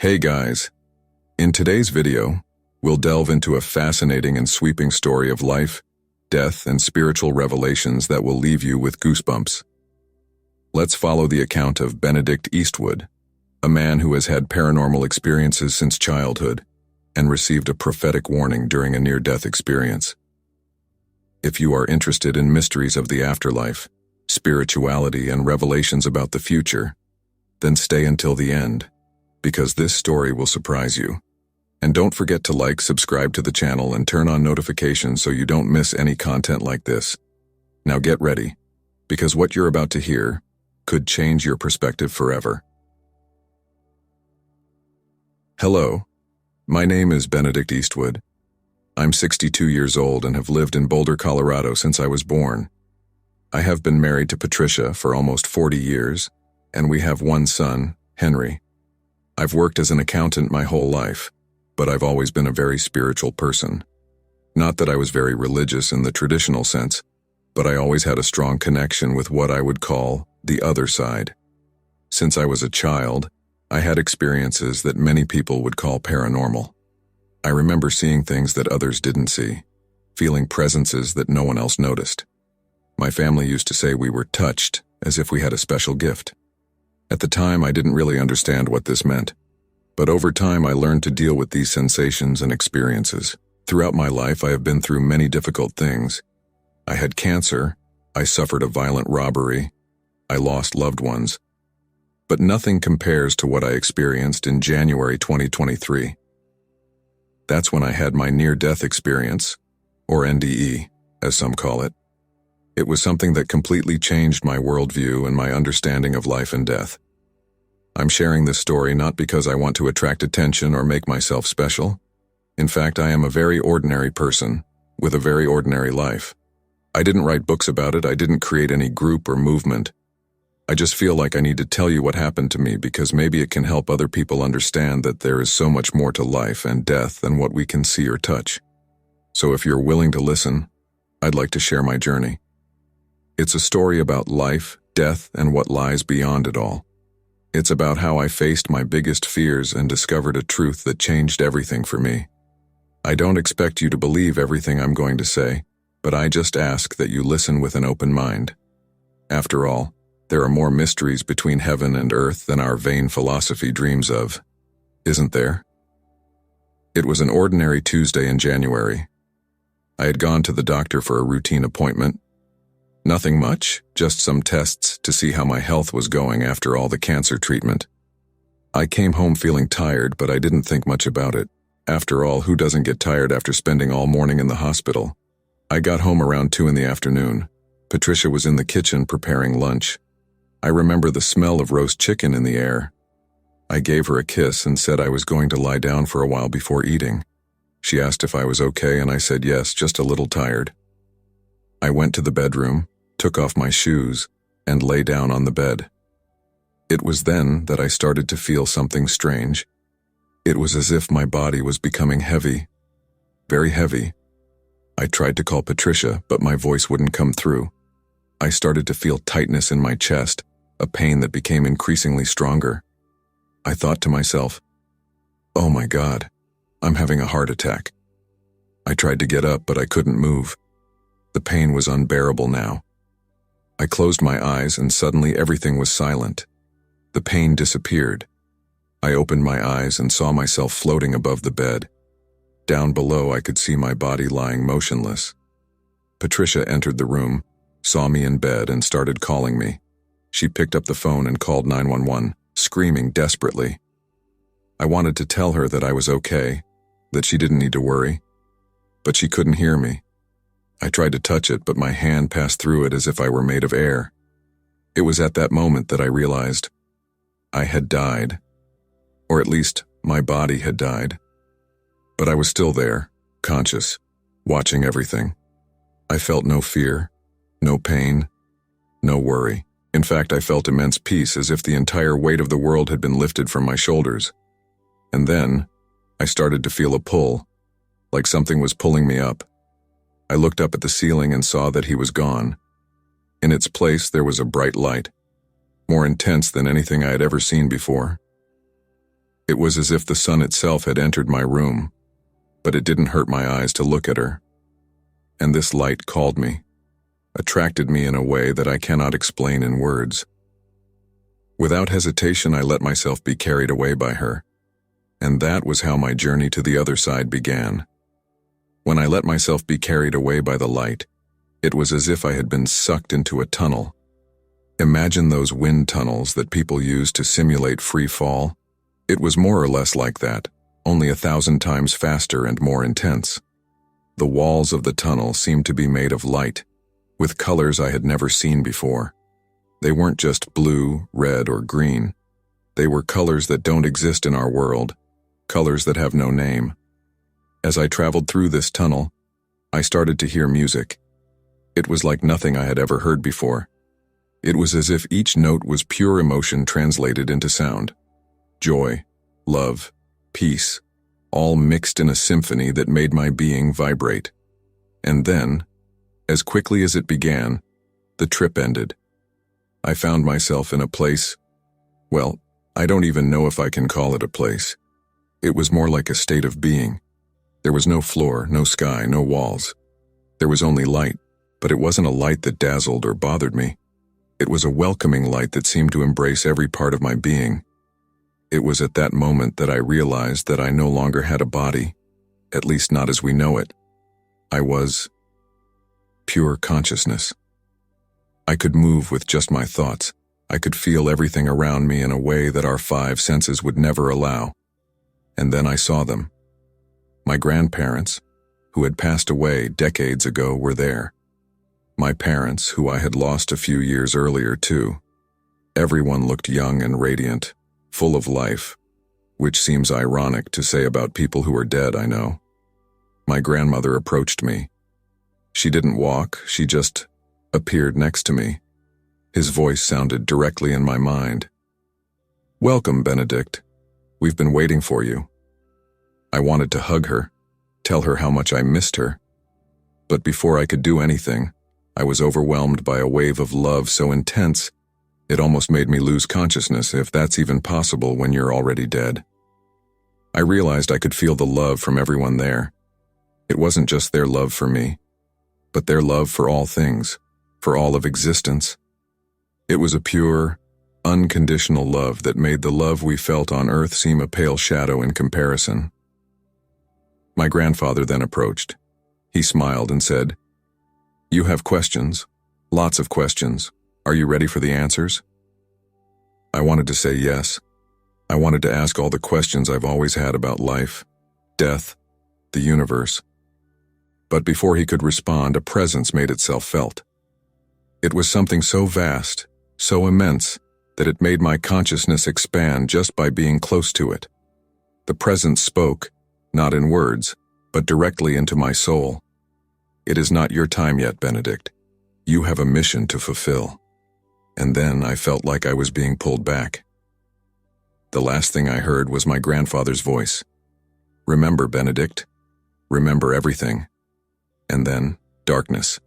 Hey guys, in today's video, we'll delve into a fascinating and sweeping story of life, death, and spiritual revelations that will leave you with goosebumps. Let's follow the account of Benedict Eastwood, a man who has had paranormal experiences since childhood and received a prophetic warning during a near-death experience. If you are interested in mysteries of the afterlife, spirituality, and revelations about the future, then stay until the end, because this story will surprise you. And don't forget to like, subscribe to the channel, and turn on notifications so you don't miss any content like this. Now get ready, because what you're about to hear could change your perspective forever. Hello, my name is Benedict Eastwood. I'm 62 years old and have lived in Boulder, Colorado since I was born. I have been married to Patricia for almost 40 years, and we have one son, Henry. I've worked as an accountant my whole life, but I've always been a very spiritual person. Not that I was very religious in the traditional sense, but I always had a strong connection with what I would call the other side. Since I was a child, I had experiences that many people would call paranormal. I remember seeing things that others didn't see, feeling presences that no one else noticed. My family used to say we were touched, as if we had a special gift. At the time, I didn't really understand what this meant, but over time I learned to deal with these sensations and experiences. Throughout my life, I have been through many difficult things. I had cancer, I suffered a violent robbery, I lost loved ones, but nothing compares to what I experienced in January 2023. That's when I had my near-death experience, or NDE, as some call it. It was something that completely changed my worldview and my understanding of life and death. I'm sharing this story not because I want to attract attention or make myself special. In fact, I am a very ordinary person, with a very ordinary life. I didn't write books about it, I didn't create any group or movement. I just feel like I need to tell you what happened to me because maybe it can help other people understand that there is so much more to life and death than what we can see or touch. So if you're willing to listen, I'd like to share my journey. It's a story about life, death, and what lies beyond it all. It's about how I faced my biggest fears and discovered a truth that changed everything for me. I don't expect you to believe everything I'm going to say, but I just ask that you listen with an open mind. After all, there are more mysteries between heaven and earth than our vain philosophy dreams of, isn't there? It was an ordinary Tuesday in January. I had gone to the doctor for a routine appointment. Nothing much, just some tests to see how my health was going after all the cancer treatment. I came home feeling tired, but I didn't think much about it. After all, who doesn't get tired after spending all morning in the hospital? I got home around 2 in the afternoon. Patricia was in the kitchen preparing lunch. I remember the smell of roast chicken in the air. I gave her a kiss and said I was going to lie down for a while before eating. She asked if I was okay, and I said yes, just a little tired. I went to the bedroom, took off my shoes, and lay down on the bed. It was then that I started to feel something strange. It was as if my body was becoming heavy, very heavy. I tried to call Patricia, but my voice wouldn't come through. I started to feel tightness in my chest, a pain that became increasingly stronger. I thought to myself, "Oh my God, I'm having a heart attack." I tried to get up, but I couldn't move. The pain was unbearable now. I closed my eyes and suddenly everything was silent. The pain disappeared. I opened my eyes and saw myself floating above the bed. Down below, I could see my body lying motionless. Patricia entered the room, saw me in bed, and started calling me. She picked up the phone and called 911, screaming desperately. I wanted to tell her that I was okay, that she didn't need to worry, but she couldn't hear me. I tried to touch it, but my hand passed through it as if I were made of air. It was at that moment that I realized I had died, or at least my body had died. But I was still there, conscious, watching everything. I felt no fear, no pain, no worry. In fact, I felt immense peace, as if the entire weight of the world had been lifted from my shoulders. And then, I started to feel a pull, like something was pulling me up. I looked up at the ceiling and saw that he was gone. In its place, there was a bright light, more intense than anything I had ever seen before. It was as if the sun itself had entered my room, but it didn't hurt my eyes to look at her. And this light called me, attracted me in a way that I cannot explain in words. Without hesitation, I let myself be carried away by her, and that was how my journey to the other side began. When I let myself be carried away by the light, it was as if I had been sucked into a tunnel. Imagine those wind tunnels that people use to simulate free fall. It was more or less like that, only 1,000 times faster and more intense. The walls of the tunnel seemed to be made of light, with colors I had never seen before. They weren't just blue, red, or green. They were colors that don't exist in our world, colors that have no name. As I traveled through this tunnel, I started to hear music. It was like nothing I had ever heard before. It was as if each note was pure emotion translated into sound. Joy, love, peace, all mixed in a symphony that made my being vibrate. And then, as quickly as it began, the trip ended. I found myself in a place, well, I don't even know if I can call it a place. It was more like a state of being. There was no floor, no sky, no walls. There was only light, but it wasn't a light that dazzled or bothered me. It was a welcoming light that seemed to embrace every part of my being. It was at that moment that I realized that I no longer had a body, at least not as we know it. I was pure consciousness. I could move with just my thoughts. I could feel everything around me in a way that our 5 senses would never allow. And then I saw them. My grandparents, who had passed away decades ago, were there. My parents, who I had lost a few years earlier too. Everyone looked young and radiant, full of life, which seems ironic to say about people who are dead, I know. My grandmother approached me. She didn't walk, she just appeared next to me. His voice sounded directly in my mind. "Welcome, Benedict. We've been waiting for you." I wanted to hug her, tell her how much I missed her. But before I could do anything, I was overwhelmed by a wave of love so intense, it almost made me lose consciousness, if that's even possible when you're already dead. I realized I could feel the love from everyone there. It wasn't just their love for me, but their love for all things, for all of existence. It was a pure, unconditional love that made the love we felt on earth seem a pale shadow in comparison. My grandfather then approached. He smiled and said, "You have questions, lots of questions. Are you ready for the answers?" I wanted to say yes. I wanted to ask all the questions I've always had about life, death, the universe. But before he could respond, a presence made itself felt. It was something so vast, so immense, that it made my consciousness expand just by being close to it. The presence spoke, not in words, but directly into my soul. "It is not your time yet, Benedict. You have a mission to fulfill." And then I felt like I was being pulled back. The last thing I heard was my grandfather's voice. "Remember, Benedict. Remember everything." And then, darkness.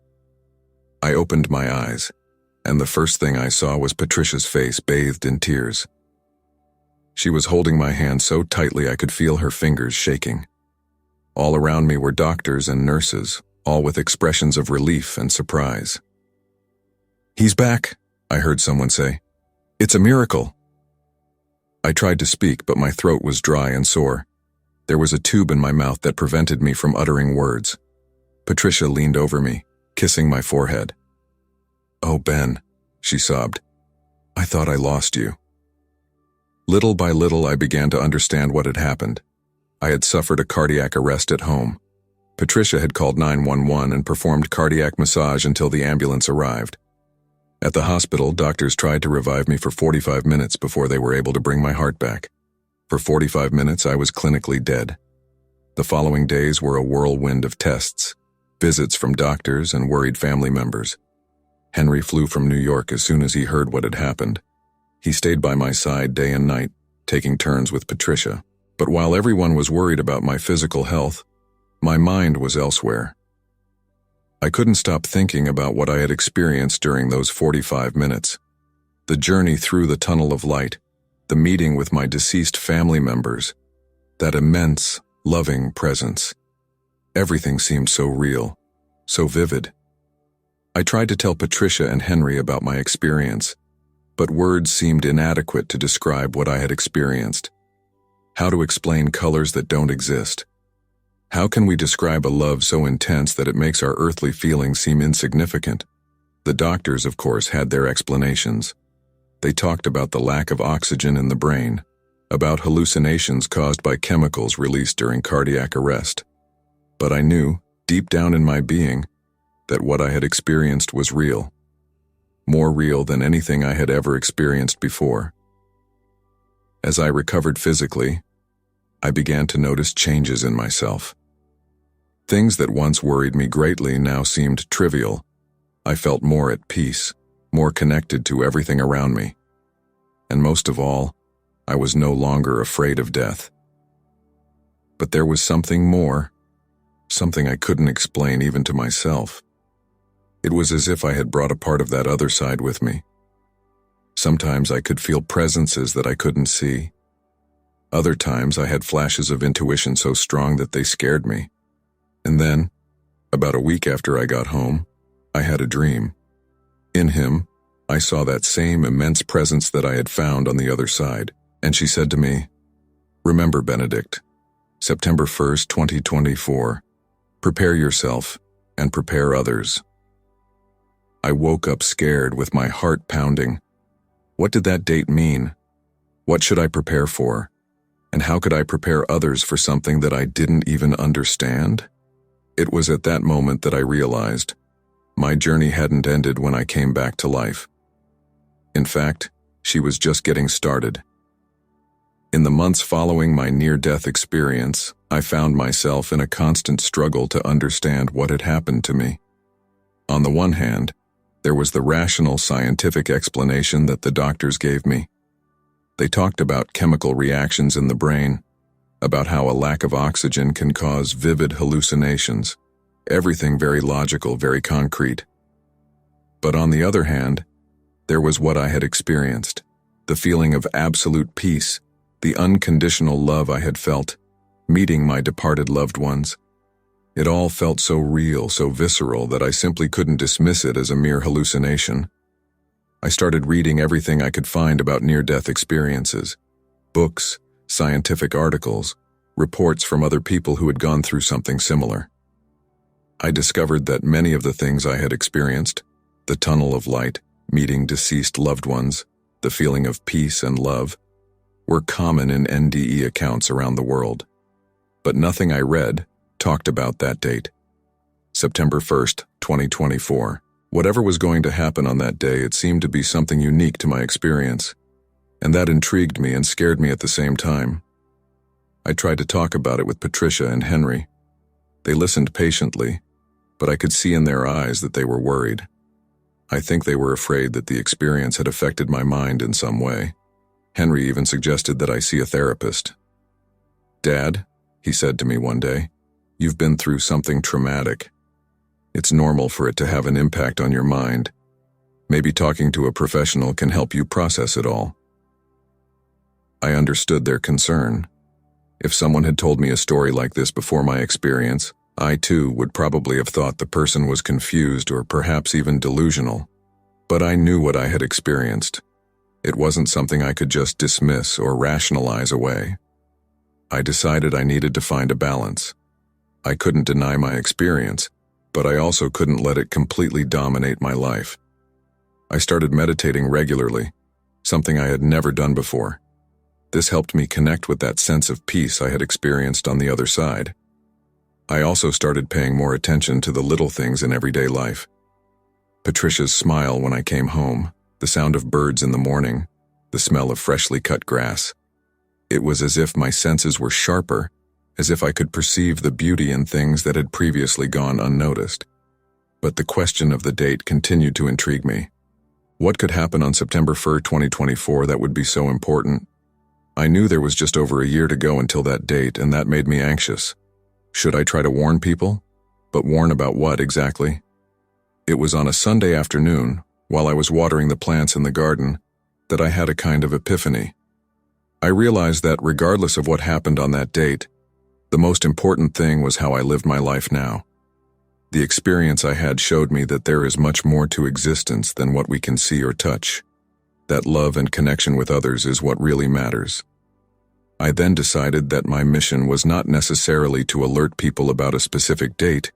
I opened my eyes, and the first thing I saw was Patricia's face bathed in tears. She was holding my hand so tightly I could feel her fingers shaking. All around me were doctors and nurses, all with expressions of relief and surprise. "He's back," I heard someone say. "It's a miracle." I tried to speak, but my throat was dry and sore. There was a tube in my mouth that prevented me from uttering words. Patricia leaned over me, kissing my forehead. "Oh, Ben," she sobbed. "I thought I lost you." Little by little, I began to understand what had happened. I had suffered a cardiac arrest at home. Patricia had called 911 and performed cardiac massage until the ambulance arrived. At the hospital, doctors tried to revive me for 45 minutes before they were able to bring my heart back. For 45 minutes, I was clinically dead. The following days were a whirlwind of tests, visits from doctors and worried family members. Henry flew from New York as soon as he heard what had happened. He stayed by my side day and night, taking turns with Patricia. But while everyone was worried about my physical health, my mind was elsewhere. I couldn't stop thinking about what I had experienced during those 45 minutes. The journey through the tunnel of light, the meeting with my deceased family members, that immense, loving presence. Everything seemed so real, so vivid. I tried to tell Patricia and Henry about my experience, but words seemed inadequate to describe what I had experienced. How to explain colors that don't exist? How can we describe a love so intense that it makes our earthly feelings seem insignificant? The doctors, of course, had their explanations. They talked about the lack of oxygen in the brain, about hallucinations caused by chemicals released during cardiac arrest. But I knew, deep down in my being, that what I had experienced was real. More real than anything I had ever experienced before. As I recovered physically, I began to notice changes in myself. Things that once worried me greatly now seemed trivial. I felt more at peace, more connected to everything around me. And most of all, I was no longer afraid of death. But there was something more, something I couldn't explain even to myself. It was as if I had brought a part of that other side with me. Sometimes I could feel presences that I couldn't see. Other times I had flashes of intuition so strong that they scared me. And then, about a week after I got home, I had a dream. In him, I saw that same immense presence that I had found on the other side, and she said to me, "Remember, Benedict, September 1st, 2024, prepare yourself and prepare others." I woke up scared with my heart pounding. What did that date mean? What should I prepare for? And how could I prepare others for something that I didn't even understand? It was at that moment that I realized my journey hadn't ended when I came back to life. In fact, she was just getting started. In the months following my near-death experience, I found myself in a constant struggle to understand what had happened to me. On the one hand, there was the rational scientific explanation that the doctors gave me. They talked about chemical reactions in the brain, about how a lack of oxygen can cause vivid hallucinations. Everything very logical, very concrete. But on the other hand, there was what I had experienced, the feeling of absolute peace, the unconditional love I had felt, meeting my departed loved ones. It all felt so real, so visceral, that I simply couldn't dismiss it as a mere hallucination. I started reading everything I could find about near-death experiences. Books, scientific articles, reports from other people who had gone through something similar. I discovered that many of the things I had experienced, the tunnel of light, meeting deceased loved ones, the feeling of peace and love, were common in NDE accounts around the world. But nothing I read talked about that date. September 1st, 2024. Whatever was going to happen on that day, it seemed to be something unique to my experience, and that intrigued me and scared me at the same time. I tried to talk about it with Patricia and Henry. They listened patiently, but I could see in their eyes that they were worried. I think they were afraid that the experience had affected my mind in some way. Henry even suggested that I see a therapist. "Dad," he said to me one day, "you've been through something traumatic. It's normal for it to have an impact on your mind. Maybe talking to a professional can help you process it all." I understood their concern. If someone had told me a story like this before my experience, I too would probably have thought the person was confused or perhaps even delusional. But I knew what I had experienced. It wasn't something I could just dismiss or rationalize away. I decided I needed to find a balance. I couldn't deny my experience, but I also couldn't let it completely dominate my life. I started meditating regularly, something I had never done before. This helped me connect with that sense of peace I had experienced on the other side. I also started paying more attention to the little things in everyday life. Patricia's smile when I came home, the sound of birds in the morning, the smell of freshly cut grass. It was as if my senses were sharper, as if I could perceive the beauty in things that had previously gone unnoticed. But the question of the date continued to intrigue me. What could happen on September 1st, 2024 that would be so important? I knew there was just over a year to go until that date, and that made me anxious. Should I try to warn people? But warn about what exactly? It was on a Sunday afternoon, while I was watering the plants in the garden, that I had a kind of epiphany. I realized that regardless of what happened on that date, the most important thing was how I lived my life now. The experience I had showed me that there is much more to existence than what we can see or touch. That love and connection with others is what really matters. I then decided that my mission was not necessarily to alert people about a specific date,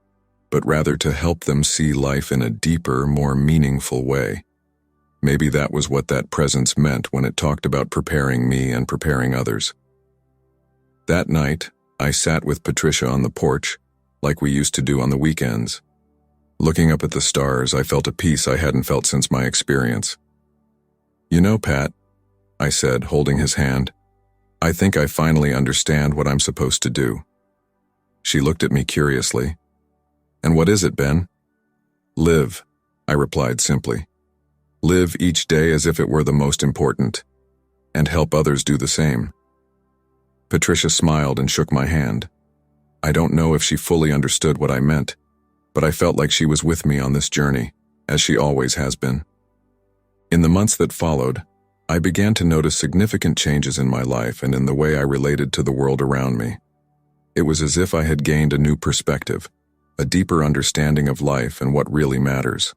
but rather to help them see life in a deeper, more meaningful way. Maybe that was what that presence meant when it talked about preparing me and preparing others. That night, I sat with Patricia on the porch, like we used to do on the weekends. Looking up at the stars, I felt a peace I hadn't felt since my experience. "You know, Pat," I said, holding his hand, "I think I finally understand what I'm supposed to do." She looked at me curiously. "And what is it, Ben?" "Live," I replied simply. "Live each day as if it were the most important, and help others do the same." Patricia smiled and shook my hand. I don't know if she fully understood what I meant, but I felt like she was with me on this journey, as she always has been. In the months that followed, I began to notice significant changes in my life and in the way I related to the world around me. It was as if I had gained a new perspective, a deeper understanding of life and what really matters.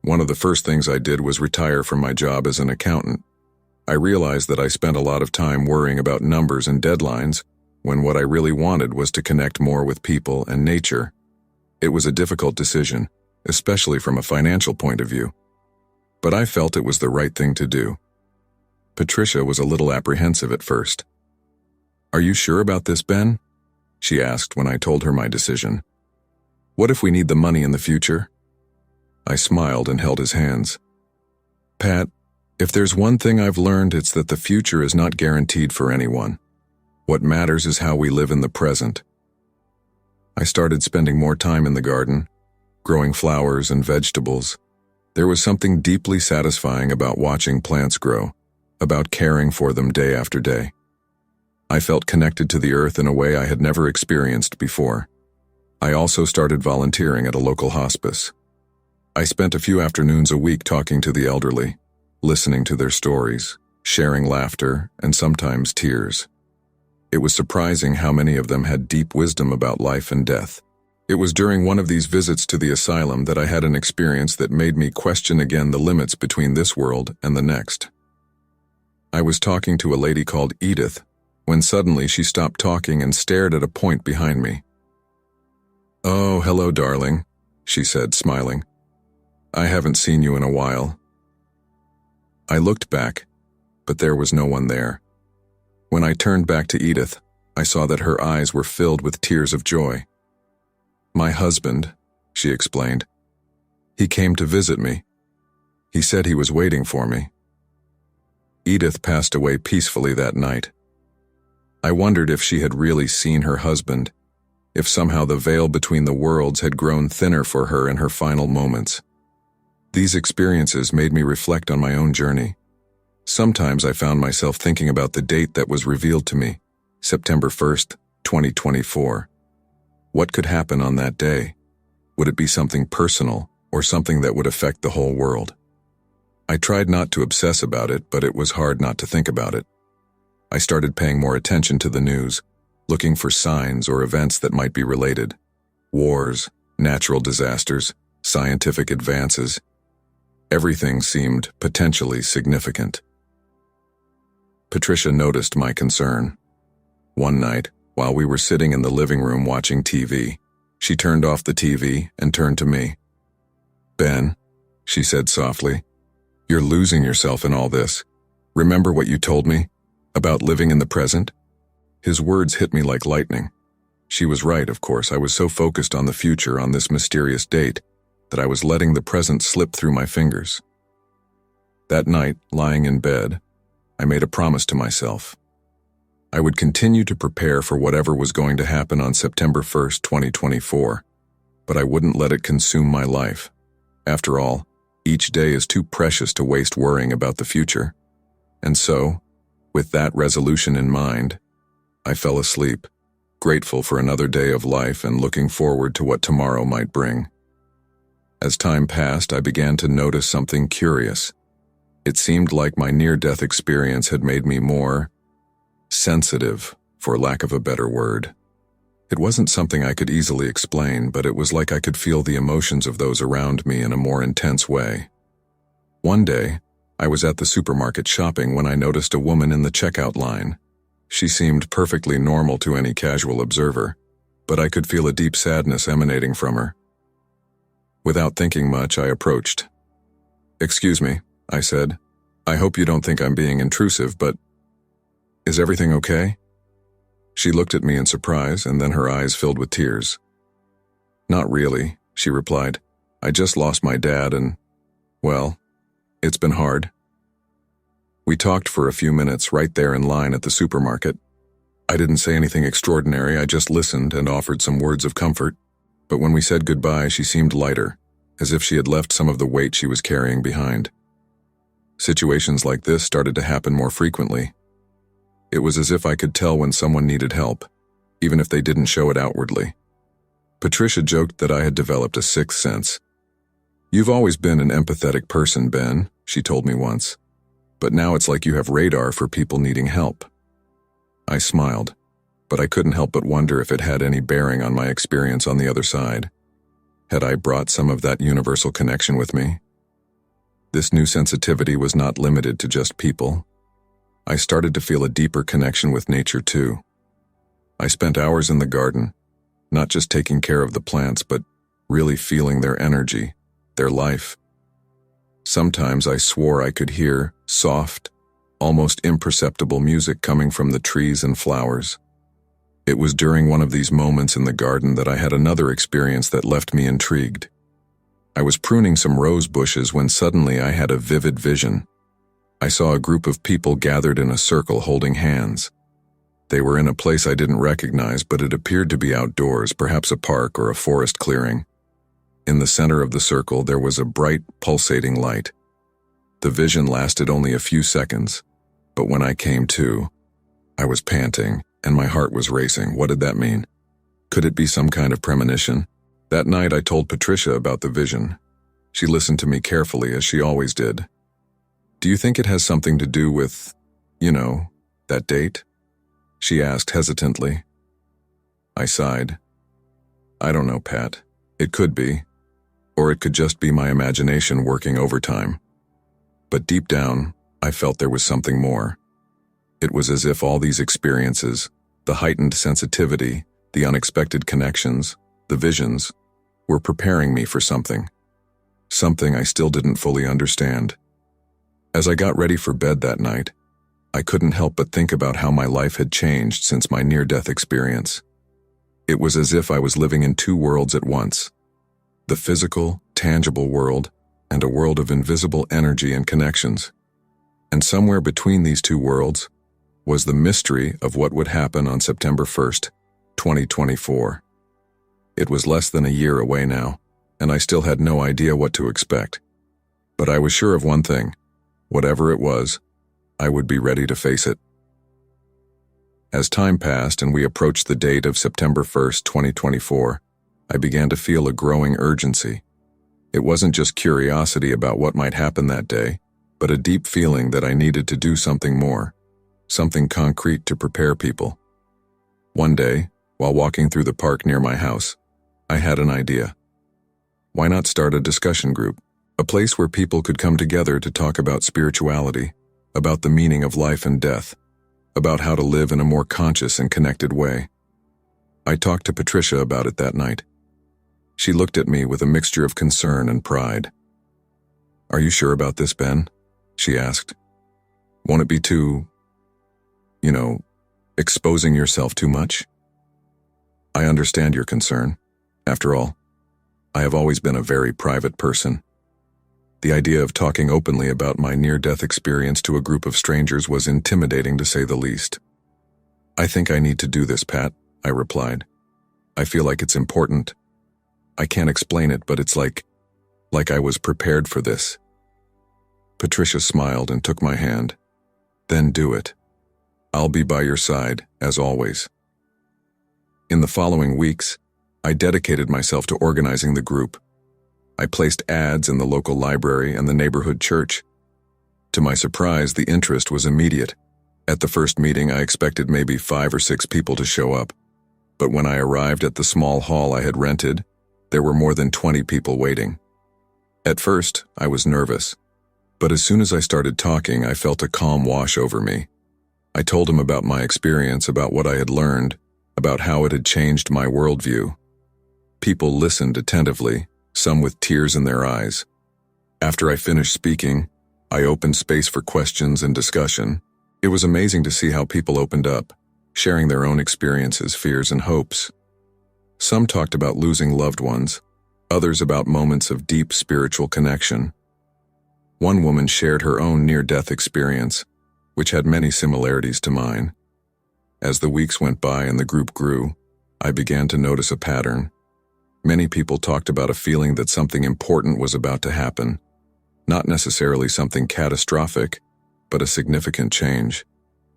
One of the first things I did was retire from my job as an accountant. I realized that I spent a lot of time worrying about numbers and deadlines, when what I really wanted was to connect more with people and nature. It was a difficult decision, especially from a financial point of view. But I felt it was the right thing to do. Patricia was a little apprehensive at first. "Are you sure about this, Ben?" she asked when I told her my decision. "What if we need the money in the future?" I smiled and held his hands. "Pat, if there's one thing I've learned, it's that the future is not guaranteed for anyone. What matters is how we live in the present." I started spending more time in the garden, growing flowers and vegetables. There was something deeply satisfying about watching plants grow, about caring for them day after day. I felt connected to the earth in a way I had never experienced before. I also started volunteering at a local hospice. I spent a few afternoons a week talking to the elderly, listening to their stories, sharing laughter, and sometimes tears. It was surprising how many of them had deep wisdom about life and death. It was during one of these visits to the asylum that I had an experience that made me question again the limits between this world and the next. I was talking to a lady called Edith, when suddenly she stopped talking and stared at a point behind me. "Oh, hello, darling," she said, smiling. "I haven't seen you in a while." I looked back, but there was no one there. When I turned back to Edith, I saw that her eyes were filled with tears of joy. "My husband," she explained. "He came to visit me. He said he was waiting for me." Edith passed away peacefully that night. I wondered if she had really seen her husband, if somehow the veil between the worlds had grown thinner for her in her final moments. These experiences made me reflect on my own journey. Sometimes I found myself thinking about the date that was revealed to me, September 1st, 2024. What could happen on that day? Would it be something personal or something that would affect the whole world? I tried not to obsess about it, but it was hard not to think about it. I started paying more attention to the news, looking for signs or events that might be related. Wars, natural disasters, scientific advances. Everything seemed potentially significant. Patricia noticed my concern. One night, while we were sitting in the living room watching TV, she turned off the TV and turned to me. "Ben," she said softly, "you're losing yourself in all this. Remember what you told me about living in the present?" His words hit me like lightning. She was right, of course. I was so focused on the future on this mysterious date that I was letting the present slip through my fingers. That night, lying in bed, I made a promise to myself. I would continue to prepare for whatever was going to happen on September 1st, 2024, but I wouldn't let it consume my life. After all, each day is too precious to waste worrying about the future. And so, with that resolution in mind, I fell asleep, grateful for another day of life and looking forward to what tomorrow might bring. As time passed, I began to notice something curious. It seemed like my near-death experience had made me more sensitive, for lack of a better word. It wasn't something I could easily explain, but it was like I could feel the emotions of those around me in a more intense way. One day, I was at the supermarket shopping when I noticed a woman in the checkout line. She seemed perfectly normal to any casual observer, but I could feel a deep sadness emanating from her. Without thinking much, I approached. "Excuse me," I said. "I hope you don't think I'm being intrusive, but is everything okay?" She looked at me in surprise, and then her eyes filled with tears. "Not really," she replied. "I just lost my dad and, well, it's been hard." We talked for a few minutes right there in line at the supermarket. I didn't say anything extraordinary, I just listened and offered some words of comfort. But when we said goodbye, she seemed lighter, as if she had left some of the weight she was carrying behind. Situations like this started to happen more frequently. It was as if I could tell when someone needed help, even if they didn't show it outwardly. Patricia joked that I had developed a sixth sense. "You've always been an empathetic person, Ben," she told me once. "But now it's like you have radar for people needing help." I smiled, but I couldn't help but wonder if it had any bearing on my experience on the other side. Had I brought some of that universal connection with me? This new sensitivity was not limited to just people. I started to feel a deeper connection with nature too. I spent hours in the garden, not just taking care of the plants, but really feeling their energy, their life. Sometimes I swore I could hear soft, almost imperceptible music coming from the trees and flowers. It was during one of these moments in the garden that I had another experience that left me intrigued. I was pruning some rose bushes when suddenly I had a vivid vision. I saw a group of people gathered in a circle holding hands. They were in a place I didn't recognize, but it appeared to be outdoors, perhaps a park or a forest clearing. In the center of the circle, there was a bright, pulsating light. The vision lasted only a few seconds, but when I came to, I was panting and my heart was racing. What did that mean? Could it be some kind of premonition? That night I told Patricia about the vision. She listened to me carefully, as she always did. "Do you think it has something to do with, that date?" she asked hesitantly. I sighed. "I don't know, Pat. It could be. Or it could just be my imagination working overtime." But deep down, I felt there was something more. It was as if all these experiences, the heightened sensitivity, the unexpected connections, the visions, were preparing me for something. Something I still didn't fully understand. As I got ready for bed that night, I couldn't help but think about how my life had changed since my near-death experience. It was as if I was living in two worlds at once. The physical, tangible world, and a world of invisible energy and connections. And somewhere between these two worlds was the mystery of what would happen on September 1st, 2024. It was less than a year away now, and I still had no idea what to expect. But I was sure of one thing: whatever it was, I would be ready to face it. As time passed and we approached the date of September 1st, 2024, I began to feel a growing urgency. It wasn't just curiosity about what might happen that day, but a deep feeling that I needed to do something more, something concrete to prepare people. One day, while walking through the park near my house, I had an idea. Why not start a discussion group, a place where people could come together to talk about spirituality, about the meaning of life and death, about how to live in a more conscious and connected way. I talked to Patricia about it that night. She looked at me with a mixture of concern and pride. "Are you sure about this, Ben?" she asked. "Won't it be too, exposing yourself too much?" "I understand your concern. After all, I have always been a very private person." The idea of talking openly about my near-death experience to a group of strangers was intimidating, to say the least. "I think I need to do this, Pat," I replied. "I feel like it's important. I can't explain it, but it's like I was prepared for this." Patricia smiled and took my hand. "Then do it. I'll be by your side, as always." In the following weeks, I dedicated myself to organizing the group. I placed ads in the local library and the neighborhood church. To my surprise, the interest was immediate. At the first meeting, I expected maybe 5 or 6 people to show up. But when I arrived at the small hall I had rented, there were more than 20 people waiting. At first, I was nervous. But as soon as I started talking, I felt a calm wash over me. I told him about my experience, about what I had learned, about how it had changed my worldview. People listened attentively, some with tears in their eyes. After I finished speaking, I opened space for questions and discussion. It was amazing to see how people opened up, sharing their own experiences, fears, and hopes. Some talked about losing loved ones, others about moments of deep spiritual connection. One woman shared her own near-death experience, which had many similarities to mine. As the weeks went by and the group grew, I began to notice a pattern. Many people talked about a feeling that something important was about to happen. Not necessarily something catastrophic, but a significant change.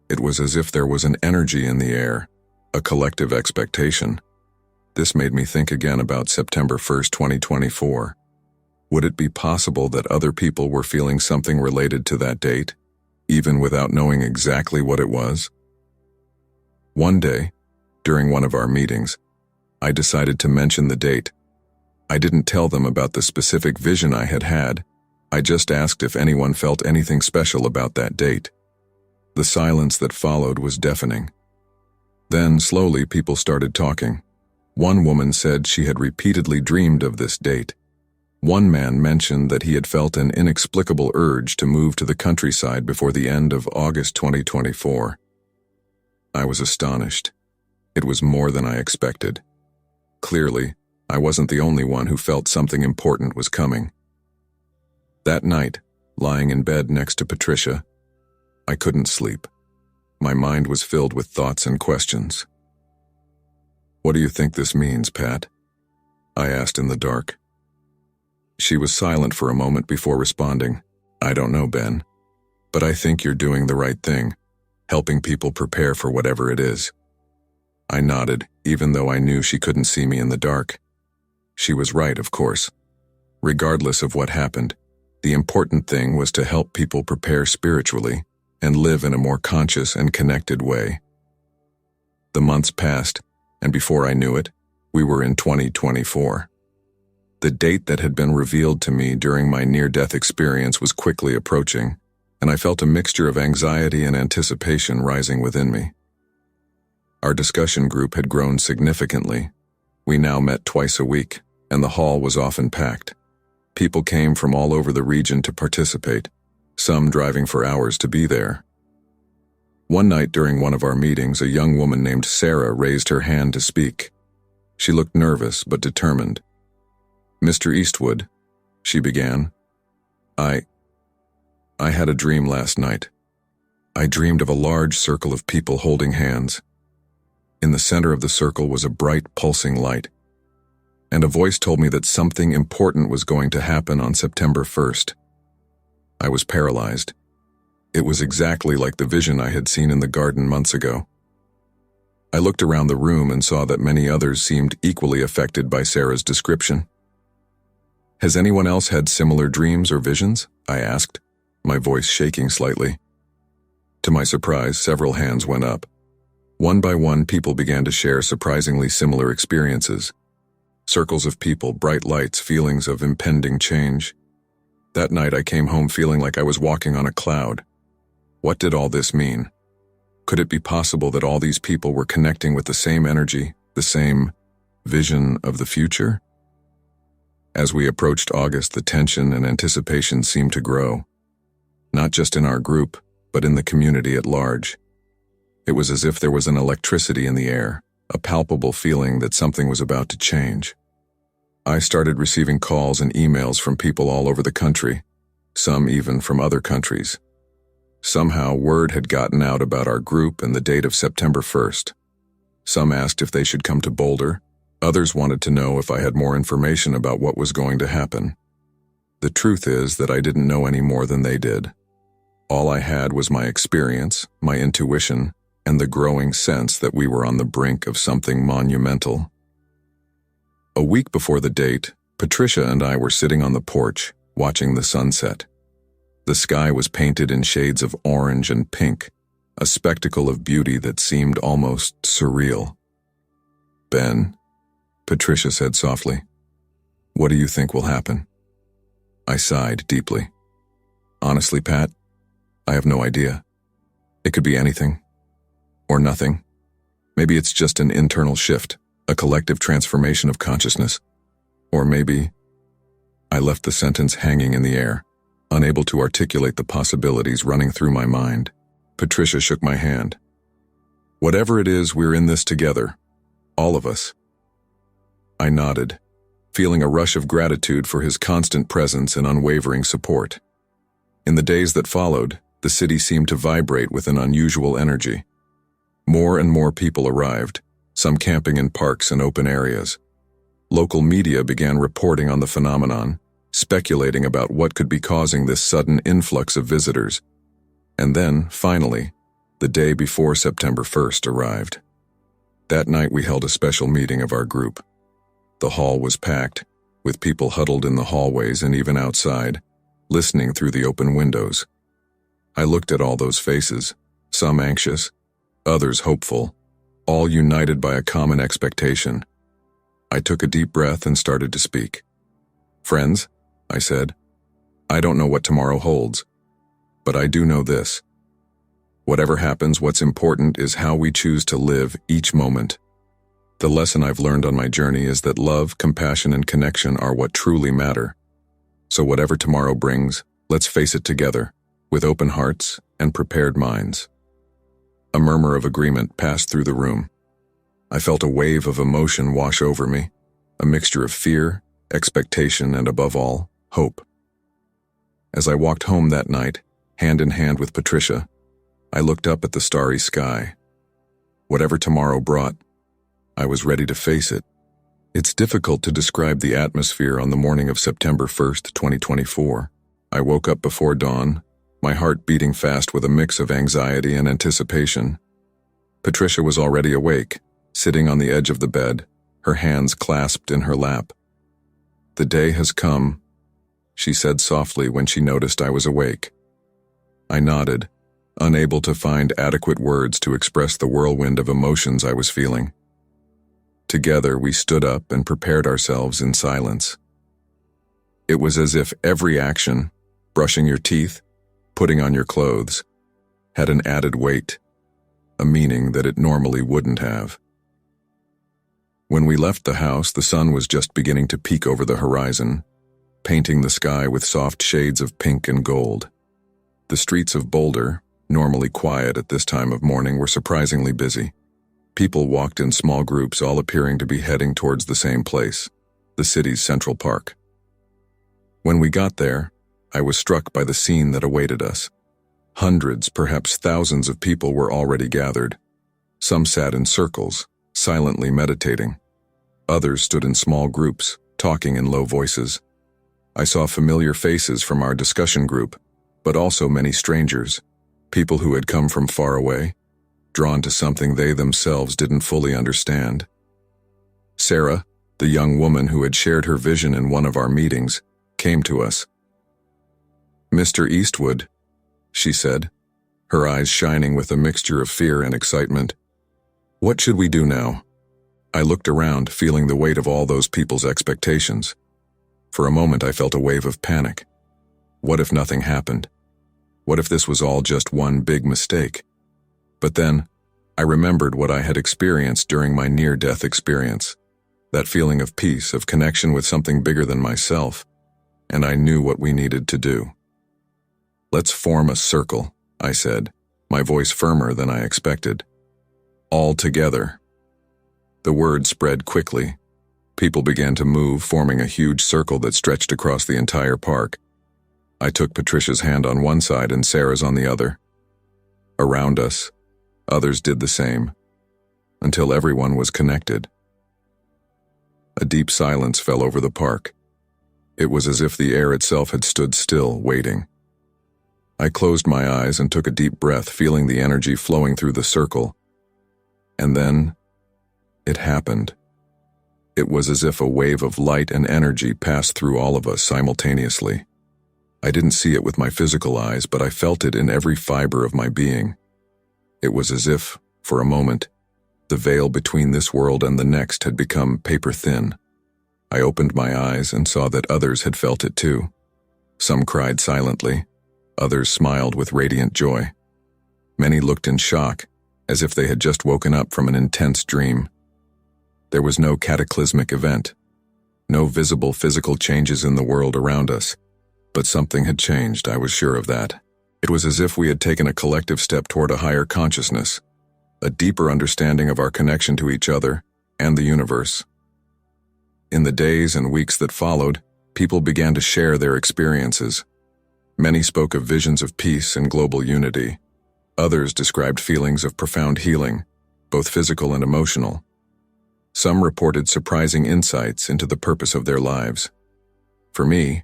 It was as if there was an energy in the air, a collective expectation. This made me think again about September 1st, 2024. Would it be possible that other people were feeling something related to that date, even without knowing exactly what it was? One day, during one of our meetings, I decided to mention the date. I didn't tell them about the specific vision I had had. I just asked if anyone felt anything special about that date. The silence that followed was deafening. Then, slowly, people started talking. One woman said she had repeatedly dreamed of this date. One man mentioned that he had felt an inexplicable urge to move to the countryside before the end of August 2024. I was astonished. It was more than I expected. Clearly, I wasn't the only one who felt something important was coming. That night, lying in bed next to Patricia, I couldn't sleep. My mind was filled with thoughts and questions. "What do you think this means, Pat?" I asked in the dark. She was silent for a moment before responding. "I don't know, Ben. But I think you're doing the right thing, helping people prepare for whatever it is." I nodded, even though I knew she couldn't see me in the dark. She was right, of course. Regardless of what happened, the important thing was to help people prepare spiritually and live in a more conscious and connected way. The months passed, and before I knew it, we were in 2024. The date that had been revealed to me during my near-death experience was quickly approaching, and I felt a mixture of anxiety and anticipation rising within me. Our discussion group had grown significantly. We now met twice a week, and the hall was often packed. People came from all over the region to participate, some driving for hours to be there. One night during one of our meetings, a young woman named Sarah raised her hand to speak. She looked nervous but determined. "Mr. Eastwood," she began, I had a dream last night. I dreamed of a large circle of people holding hands. In the center of the circle was a bright, pulsing light, and a voice told me that something important was going to happen on September 1st. I was paralyzed. It was exactly like the vision I had seen in the garden months ago. I looked around the room and saw that many others seemed equally affected by Sarah's description. "Has anyone else had similar dreams or visions?" I asked, my voice shaking slightly. To my surprise, several hands went up. One by one, people began to share surprisingly similar experiences. Circles of people, bright lights, feelings of impending change. That night I came home feeling like I was walking on a cloud. What did all this mean? Could it be possible that all these people were connecting with the same energy, the same vision of the future? As we approached August, the tension and anticipation seemed to grow. Not just in our group, but in the community at large. It was as if there was an electricity in the air, a palpable feeling that something was about to change. I started receiving calls and emails from people all over the country, some even from other countries. Somehow, word had gotten out about our group and the date of September 1st. Some asked if they should come to Boulder. Others wanted to know if I had more information about what was going to happen. The truth is that I didn't know any more than they did. All I had was my experience, my intuition, and the growing sense that we were on the brink of something monumental. A week before the date, Patricia and I were sitting on the porch, watching the sunset. The sky was painted in shades of orange and pink, a spectacle of beauty that seemed almost surreal. "Ben," Patricia said softly, "what do you think will happen?" I sighed deeply. "Honestly, Pat, I have no idea. It could be anything. Or nothing. Maybe it's just an internal shift, a collective transformation of consciousness. Or maybe—" I left the sentence hanging in the air, unable to articulate the possibilities running through my mind. Patricia shook my hand. "Whatever it is, we're in this together. All of us." I nodded, feeling a rush of gratitude for his constant presence and unwavering support. In the days that followed, the city seemed to vibrate with an unusual energy. More and more people arrived, some camping in parks and open areas. Local media began reporting on the phenomenon, speculating about what could be causing this sudden influx of visitors. And then, finally, the day before September 1st arrived. That night we held a special meeting of our group. The hall was packed, with people huddled in the hallways and even outside, listening through the open windows. I looked at all those faces, some anxious, others hopeful, all united by a common expectation. I took a deep breath and started to speak. "Friends," I said, "I don't know what tomorrow holds, but I do know this. Whatever happens, what's important is how we choose to live each moment. The lesson I've learned on my journey is that love, compassion, and connection are what truly matter. So whatever tomorrow brings, let's face it together, with open hearts and prepared minds." A murmur of agreement passed through the room. I felt a wave of emotion wash over me, a mixture of fear, expectation, and above all, hope. As I walked home that night, hand in hand with Patricia, I looked up at the starry sky. Whatever tomorrow brought, I was ready to face it. It's difficult to describe the atmosphere on the morning of September 1st, 2024. I woke up before dawn, my heart beating fast with a mix of anxiety and anticipation. Patricia was already awake, sitting on the edge of the bed, her hands clasped in her lap. "The day has come," she said softly when she noticed I was awake. I nodded, unable to find adequate words to express the whirlwind of emotions I was feeling. Together, we stood up and prepared ourselves in silence. It was as if every action, brushing your teeth, putting on your clothes, had an added weight, a meaning that it normally wouldn't have. When we left the house, the sun was just beginning to peek over the horizon, painting the sky with soft shades of pink and gold. The streets of Boulder, normally quiet at this time of morning, were surprisingly busy. People walked in small groups, all appearing to be heading towards the same place, the city's Central Park. When we got there, I was struck by the scene that awaited us. Hundreds, perhaps thousands of people were already gathered. Some sat in circles, silently meditating. Others stood in small groups, talking in low voices. I saw familiar faces from our discussion group, but also many strangers, people who had come from far away, drawn to something they themselves didn't fully understand. Sarah, the young woman who had shared her vision in one of our meetings, came to us. "Mr. Eastwood," she said, her eyes shining with a mixture of fear and excitement, "what should we do now?" I looked around, feeling the weight of all those people's expectations. For a moment, I felt a wave of panic. What if nothing happened? What if this was all just one big mistake? But then, I remembered what I had experienced during my near-death experience, that feeling of peace, of connection with something bigger than myself, and I knew what we needed to do. "Let's form a circle," I said, my voice firmer than I expected. "All together." The word spread quickly. People began to move, forming a huge circle that stretched across the entire park. I took Patricia's hand on one side and Sarah's on the other. Around us, others did the same, until everyone was connected. A deep silence fell over the park. It was as if the air itself had stood still, waiting. I closed my eyes and took a deep breath, feeling the energy flowing through the circle. And then, it happened. It was as if a wave of light and energy passed through all of us simultaneously. I didn't see it with my physical eyes, but I felt it in every fiber of my being. It was as if, for a moment, the veil between this world and the next had become paper thin. I opened my eyes and saw that others had felt it too. Some cried silently, others smiled with radiant joy. Many looked in shock, as if they had just woken up from an intense dream. There was no cataclysmic event, no visible physical changes in the world around us, but something had changed, I was sure of that. It was as if we had taken a collective step toward a higher consciousness, a deeper understanding of our connection to each other and the universe. In the days and weeks that followed, people began to share their experiences. Many spoke of visions of peace and global unity. Others described feelings of profound healing, both physical and emotional. Some reported surprising insights into the purpose of their lives. For me,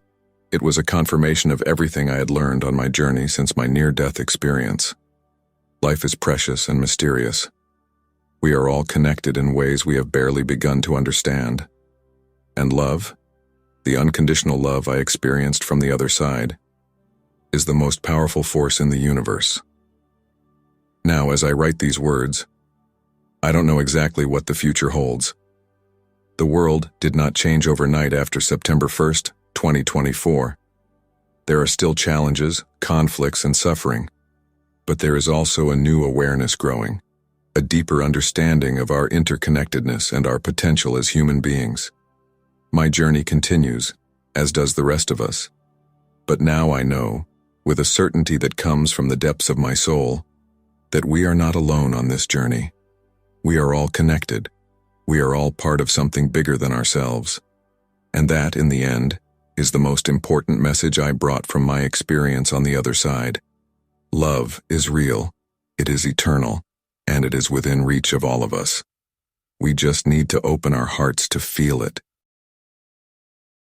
it was a confirmation of everything I had learned on my journey since my near-death experience. Life is precious and mysterious. We are all connected in ways we have barely begun to understand. And love, the unconditional love I experienced from the other side, is the most powerful force in the universe. Now, as I write these words, I don't know exactly what the future holds. The world did not change overnight after September 1st, 2024. There are still challenges, conflicts, and suffering. But there is also a new awareness growing, a deeper understanding of our interconnectedness and our potential as human beings. My journey continues, as does the rest of us. But now I know, with a certainty that comes from the depths of my soul, that we are not alone on this journey. We are all connected. We are all part of something bigger than ourselves. And that, in the end, is the most important message I brought from my experience on the other side. Love is real, it is eternal, and it is within reach of all of us. We just need to open our hearts to feel it,